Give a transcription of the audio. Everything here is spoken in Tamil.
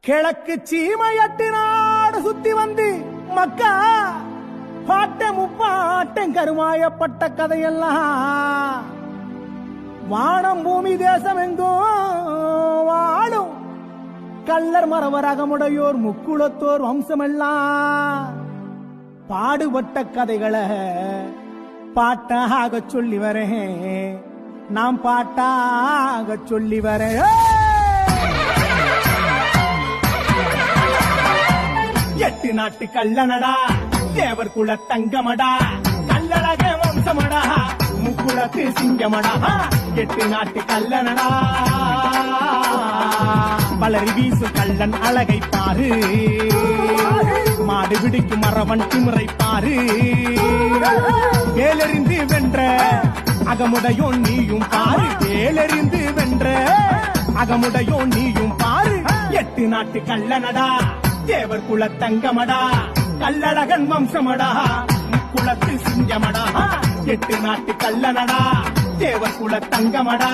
கிழக்கு சீமையட்டு நாடு சுத்தி வந்து மக்கா பாட்ட முப்பாட்டம் கருமாயப்பட்ட கதையெல்லாம் வானம் பூமி தேசம் எங்கும் வாழும் கள்ளர் மரவர் அகமுடையோர் முக்குளத்தோர் வம்சமெல்லாம் பாடுபட்ட கதைகளை பாட்டாக சொல்லி வரேன், நாம் பாட்டாக சொல்லி வரேன். எட்டு நாட்டு கள்ளனடா, தேவர் குல தங்கமடா, கள்ளழக வம்சமடா, முக்குளத்து சிங்கமடா. எட்டு நாட்டு கள்ளனடா, வளரி வீசு கள்ளன் அழகை பாரு, மாடு பிடிக்கும் மரவன் திமிரை பாரு. வேலறிந்து வென்ற அகமுடையோ நீயும் பாரு, வேலறிந்து வென்ற அகமுடையோ நீயும் பாரு. எட்டு நாட்டு கள்ளனடா, தேவர் குல தங்கமடா, கள்ளழகன் வம்சமடா, முக்குளத்து சிங்கமடா. எட்டு நாட்டு கள்ளனடா, தேவர் குல தங்கமடா.